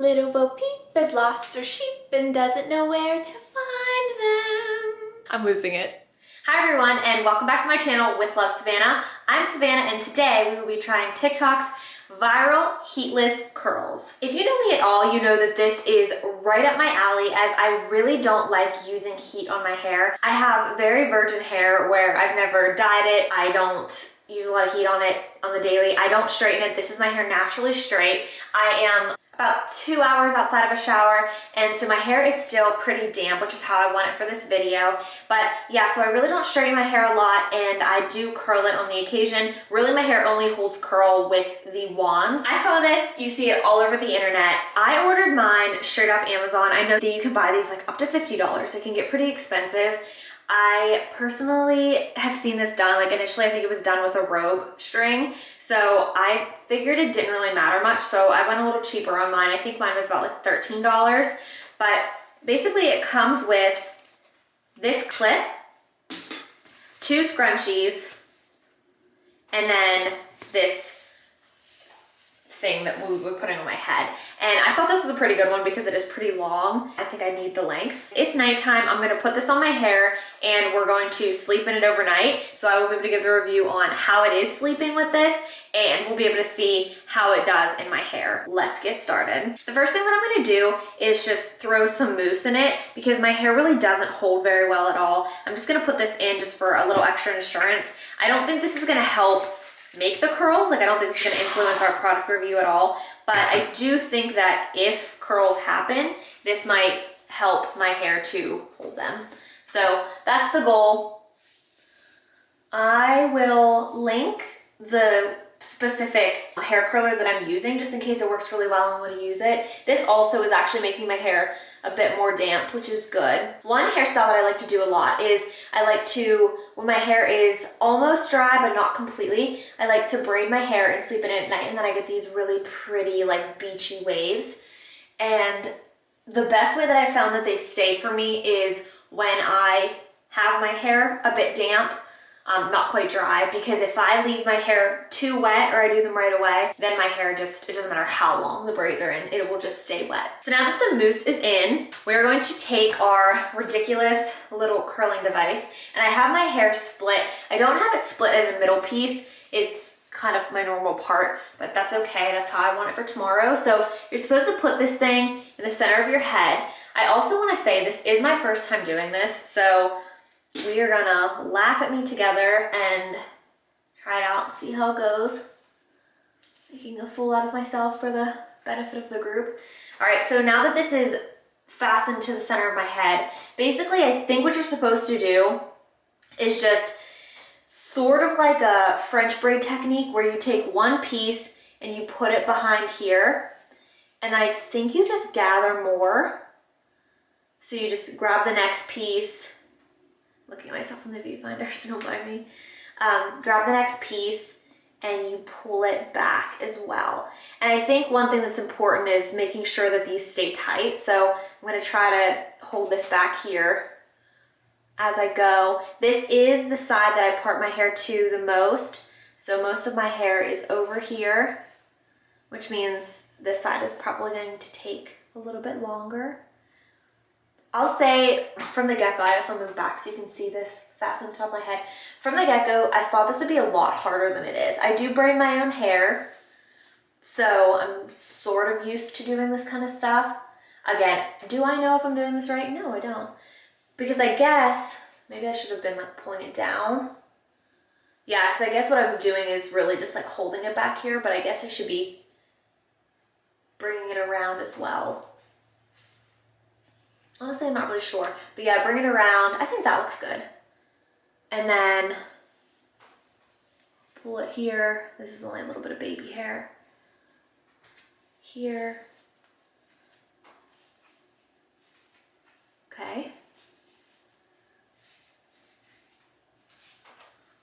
Little Bo Peep has lost her sheep and doesn't know where to find them. I'm losing it. Hi everyone, and welcome back to my channel with Love Savannah. I'm Savannah, and today we will be trying TikTok's viral heatless curls. If you know me at all, you know that this is right up my alley, as I really don't like using heat on my hair. I have very virgin hair where I've never dyed it. I don't use a lot of heat on it on the daily. I don't straighten it. This is my hair naturally straight. I am about 2 hours outside of a shower, and so my hair is still pretty damp, which is how I want it for this video. But yeah, so I really don't straighten my hair a lot, and I do curl it on the occasion. Really, my hair only holds curl with the wands. I saw this, you see it all over the internet. I ordered mine straight off Amazon. I know that you can buy these like up to $50. It can get pretty expensive. I personally have seen this done, like initially I think it was done with a robe string, so I figured it didn't really matter much, so I went a little cheaper on mine. I think mine was about like $13, but basically it comes with this clip, 2 scrunchies, and then this thing that we were putting on my head. And I thought this was a pretty good one because it is pretty long. I think I need the length. It's nighttime. I'm gonna put this on my hair and we're going to sleep in it overnight. So I will be able to give the review on how it is sleeping with this, and we'll be able to see how it does in my hair. Let's get started. The first thing that I'm gonna do is just throw some mousse in it because my hair really doesn't hold very well at all. I'm just gonna put this in just for a little extra insurance. I don't think this is gonna help make the curls. Like, I don't think it's gonna influence our product review at all, but I do think that if curls happen, this might help my hair to hold them. So that's the goal. I will link the specific hair curler that I'm using just in case it works really well and I want to use it. This also is actually making my hair a bit more damp, which is good. One hairstyle that I like to do a lot is I like to, when my hair is almost dry but not completely, I like to braid my hair and sleep in it at night, and then I get these really pretty like beachy waves. And the best way that I found that they stay for me is when I have my hair a bit damp, not quite dry, because if I leave my hair too wet or I do them right away, then my hair just, it doesn't matter how long the braids are in, it will just stay wet. So now that the mousse is in, we're going to take our ridiculous little curling device, and I have my hair split. I don't have it split in the middle piece. It's kind of my normal part, but that's okay. That's how I want it for tomorrow. So you're supposed to put this thing in the center of your head. I also want to say this is my first time doing this, so we are gonna laugh at me together and try it out and see how it goes. Making a fool out of myself for the benefit of the group. All right, so now that this is fastened to the center of my head, basically I think what you're supposed to do is just sort of like a French braid technique where you take one piece and you put it behind here, and then I think you just gather more. So you just grab the next piece, looking at myself in the viewfinder, so don't mind me. Grab the next piece and you pull it back as well. And I think one thing that's important is making sure that these stay tight. So I'm gonna try to hold this back here as I go. This is the side that I part my hair to the most. So most of my hair is over here, which means this side is probably going to take a little bit longer. I'll say from the get-go, I guess I'll move back so you can see this fastened to the top of my head. From the get-go, I thought this would be a lot harder than it is. I do braid my own hair, so I'm sort of used to doing this kind of stuff. Again, do I know if I'm doing this right? No, I don't. Because I guess, maybe I should have been like pulling it down. Yeah, because I guess what I was doing is really just like holding it back here, but I guess I should be bringing it around as well. Honestly, I'm not really sure. But yeah, bring it around. I think that looks good. And then pull it here. This is only a little bit of baby hair. Here. Okay.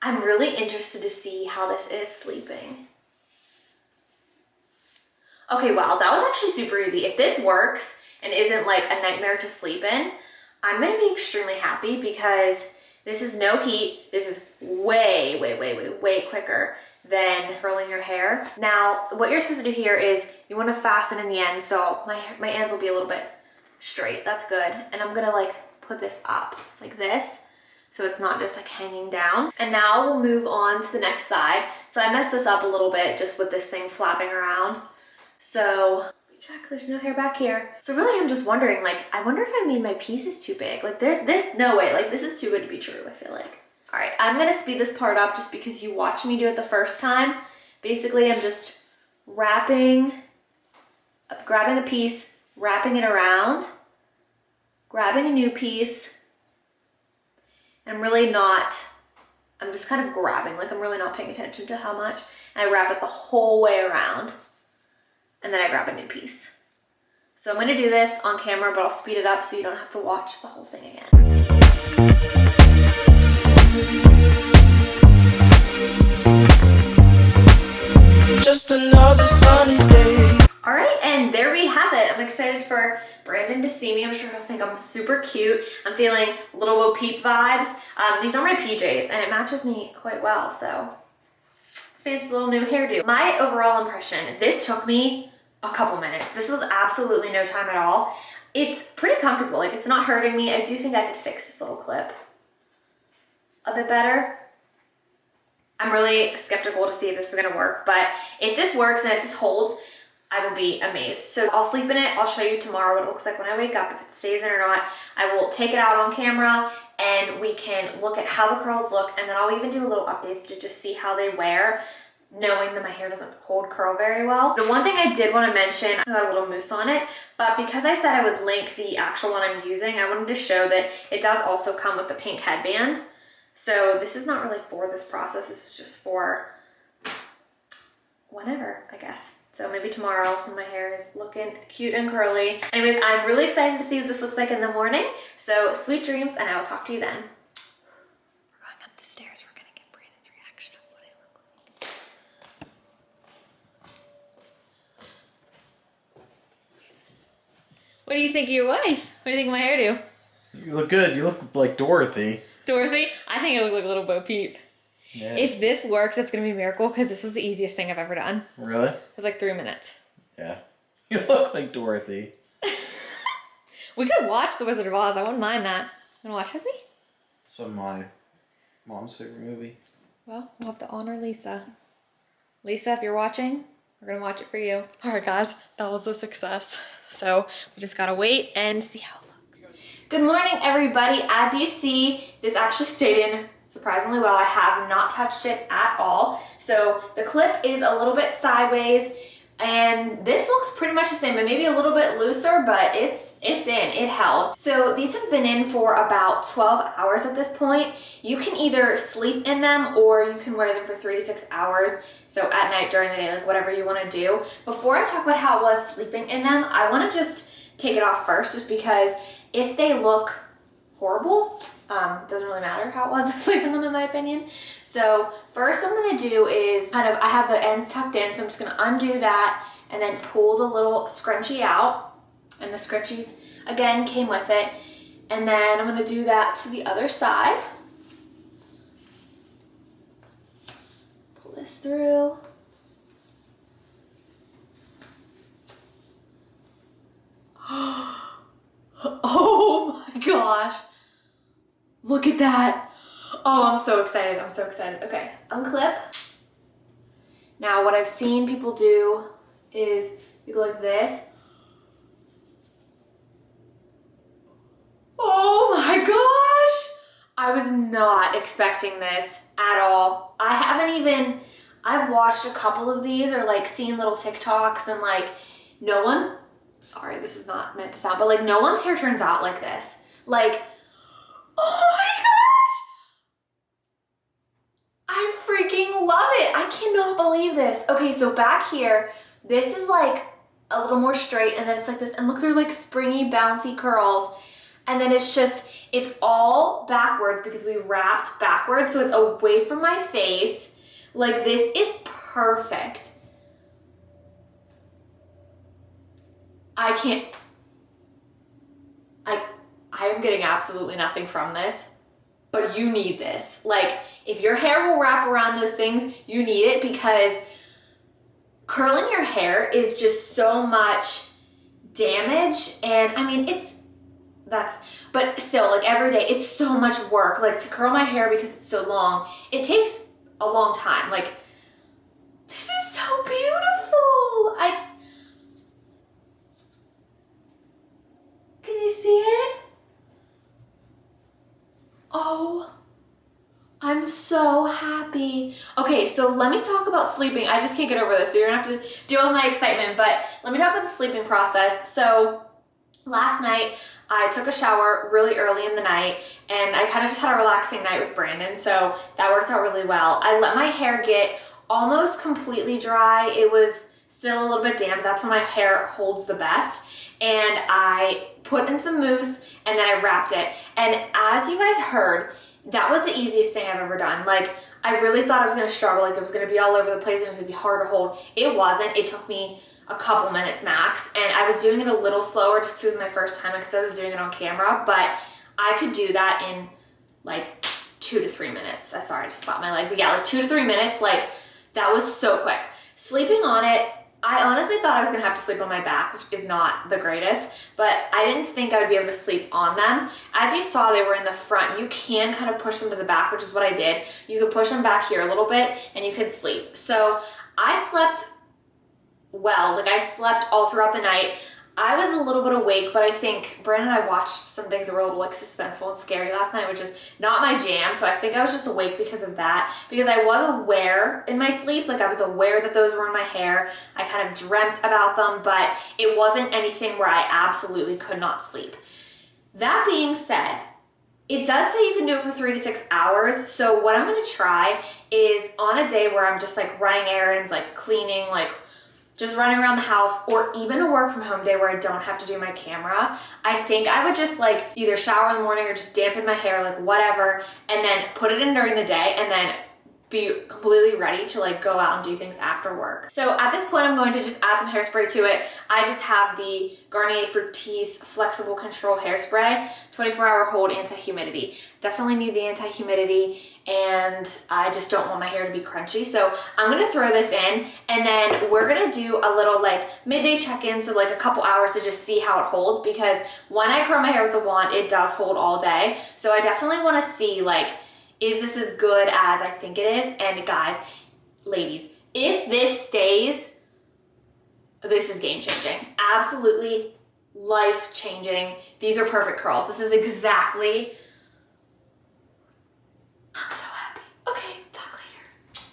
I'm really interested to see how this is sleeping. Okay, wow, that was actually super easy. If this works and isn't like a nightmare to sleep in, I'm gonna be extremely happy because this is no heat. This is way, way, way, way, way quicker than curling your hair. Now, what you're supposed to do here is you want to fasten in the end, so my ends will be a little bit straight. That's good. And I'm gonna like put this up like this, so it's not just like hanging down. And now we'll move on to the next side. So I messed this up a little bit just with this thing flapping around. So let me check, there's no hair back here. So really I'm just wondering, like, I wonder if I made my pieces too big. Like there's no way, like this is too good to be true, I feel like. All right, I'm gonna speed this part up just because you watched me do it the first time. Basically, I'm just grabbing a piece, wrapping it around, grabbing a new piece, and I'm just kind of grabbing, like I'm really not paying attention to how much, and I wrap it the whole way around, and then I grab a new piece. So I'm gonna do this on camera, but I'll speed it up so you don't have to watch the whole thing again. Just another sunny day. All right, and there we have it. I'm excited for Brandon to see me. I'm sure he'll think I'm super cute. I'm feeling Little Bo Peep vibes. These are my PJs, and it matches me quite well, so fancy little new hairdo. My overall impression, this took me a couple minutes. This was absolutely no time at all. It's pretty comfortable, like it's not hurting me. I do think I could fix this little clip a bit better. I'm really skeptical to see if this is gonna work, but if this works and if this holds, I will be amazed. So I'll sleep in it. I'll show you tomorrow what it looks like when I wake up, if it stays in or not. I will take it out on camera and we can look at how the curls look, and then I'll even do a little updates to just see how they wear, knowing that my hair doesn't hold curl very well. The one thing I did want to mention, I got a little mousse on it, but because I said I would link the actual one I'm using, I wanted to show that it does also come with the pink headband. So this is not really for this process, this is just for whenever, I guess. So maybe tomorrow when my hair is looking cute and curly. Anyways, I'm really excited to see what this looks like in the morning. So sweet dreams, and I will talk to you then. We're going up the stairs, we're gonna get Brandon's reaction of what I look like. What do you think of your wife? What do you think of my hairdo? You look good, you look like Dorothy. Dorothy? I think I look like a Little Bo Peep. Yeah. If this works, it's gonna be a miracle because this is the easiest thing I've ever done. Really? It was like 3 minutes. Yeah. You look like Dorothy. We could watch The Wizard of Oz. I wouldn't mind that. You wanna watch with me? It's my mom's favorite movie. Well, we'll have to honor Lisa. Lisa, if you're watching, we're gonna watch it for you. All right, guys, that was a success. So we just gotta wait and see how it looks. Good morning, everybody. As you see, this actually stayed in surprisingly well. I have not touched it at all. So the clip is a little bit sideways, and this looks pretty much the same, but maybe a little bit looser, but it's in, it held. So these have been in for about 12 hours at this point. You can either sleep in them or you can wear them for 3 to 6 hours. So at night, during the day, like whatever you want to do. Before I talk about how it was sleeping in them, I want to just take it off first, just because if they look horrible, doesn't really matter how it was sleeping in them, in my opinion. So first what I'm gonna do is I have the ends tucked in, so I'm just gonna undo that and then pull the little scrunchie out. And the scrunchies, again, came with it. And then I'm gonna do that to the other side. Pull this through. Oh my gosh. Look at that. Oh, I'm so excited. I'm so excited. Okay, unclip. Now, what I've seen people do is you go like this. Oh my gosh. I was not expecting this at all. I've watched a couple of these or like seen little TikToks, and like no one, sorry, this is not meant to sound, but like no one's hair turns out like this. Like, oh my gosh! I freaking love it. I cannot believe this. Okay, so back here, this is like a little more straight, and then it's like this, and look, they're like springy, bouncy curls. And then it's all backwards because we wrapped backwards, so it's away from my face. Like, this is perfect. I am getting absolutely nothing from this, but you need this. Like, if your hair will wrap around those things, you need it, because curling your hair is just so much damage. And I mean, but still, like every day, it's so much work. Like to curl my hair because it's so long, it takes a long time. Like, this is so beautiful. Can you see it? Oh, I'm so happy. Okay, so let me talk about sleeping. I just can't get over this, so you're gonna have to deal with my excitement, but let me talk about the sleeping process. So last night, I took a shower really early in the night, and I kind of just had a relaxing night with Brandon, so that worked out really well. I let my hair get almost completely dry. It was still a little bit damp. That's when my hair holds the best. And I put in some mousse, and then I wrapped it. And as you guys heard, that was the easiest thing I've ever done. Like, I really thought I was gonna struggle, like it was gonna be all over the place and it was gonna be hard to hold. It wasn't. It took me a couple minutes max, and I was doing it a little slower just because it was my first time, because I was doing it on camera, but I could do that in like 2 to 3 minutes. Sorry, I just slapped my leg, but yeah, like 2 to 3 minutes, like that was so quick. Sleeping on it, I honestly thought I was gonna have to sleep on my back, which is not the greatest, but I didn't think I would be able to sleep on them. As you saw, they were in the front. You can kind of push them to the back, which is what I did. You could push them back here a little bit and you could sleep. So I slept well, like I slept all throughout the night. I was a little bit awake, but I think Brandon and I watched some things that were a little like suspenseful and scary last night, which is not my jam. So I think I was just awake because of that, because I was aware in my sleep, like I was aware that those were in my hair. I kind of dreamt about them, but it wasn't anything where I absolutely could not sleep. That being said, it does say you can do it for 3 to 6 hours. So what I'm gonna try is on a day where I'm just like running errands, like cleaning, like just running around the house, or even a work from home day where I don't have to do my camera, I think I would just like either shower in the morning or just dampen my hair, like whatever, and then put it in during the day and then be completely ready to like go out and do things after work. So at this point, I'm going to just add some hairspray to it. I just have the Garnier Fructis Flexible Control Hairspray, 24-hour hold anti-humidity. Definitely need the anti-humidity, and I just don't want my hair to be crunchy. So I'm gonna throw this in, and then we're gonna do a little like midday check-in, so like a couple hours to just see how it holds, because when I curl my hair with the wand, it does hold all day. So I definitely wanna see like, is this as good as I think it is? And guys, ladies, if this stays, this is game-changing. Absolutely life-changing. These are perfect curls. This is exactly, I'm so happy. Okay, talk later.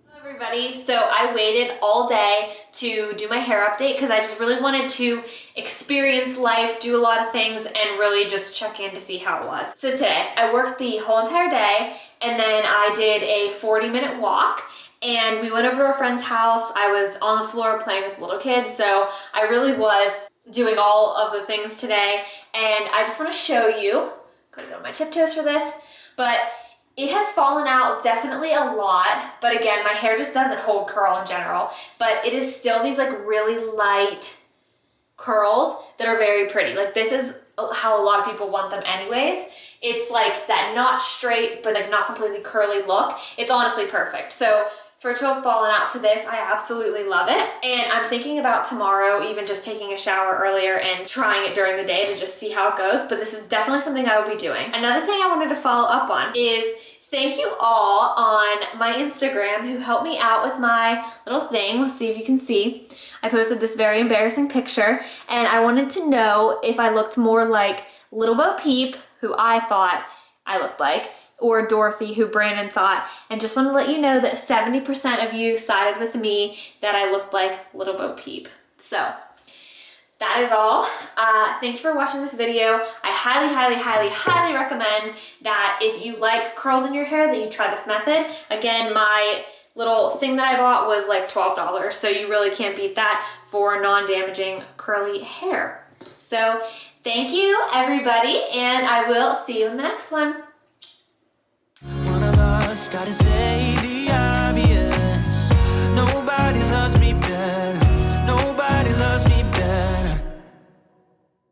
Hello everybody. So I waited all day to do my hair update because I just really wanted to experience life, do a lot of things, and really just check in to see how it was. So today, I worked the whole entire day, and then I did a 40-minute walk, and we went over to a friend's house. I was on the floor playing with little kids, so I really was doing all of the things today, and I just want to show you, gotta go to my tiptoes for this, but it has fallen out definitely a lot, but again, my hair just doesn't hold curl in general, but it is still these like really light curls that are very pretty. Like this is how a lot of people want them anyways. It's like that not straight, but like not completely curly look. It's honestly perfect. So for it to have fallen out to this, I absolutely love it. And I'm thinking about tomorrow, even just taking a shower earlier and trying it during the day to just see how it goes. But this is definitely something I will be doing. Another thing I wanted to follow up on is thank you all on my Instagram who helped me out with my little thing. Let's see if you can see. I posted this very embarrassing picture, and I wanted to know if I looked more like Little Bo Peep, who I thought I looked like, or Dorothy, who Brandon thought, and just want to let you know that 70% of you sided with me that I looked like Little Bo Peep. So that is all. Thank you for watching this video. I highly, highly, highly, highly recommend that if you like curls in your hair, that you try this method. Again, my little thing that I bought was like $12, so you really can't beat that for non-damaging curly hair. So thank you, everybody, and I will see you in the next one. One of us gotta save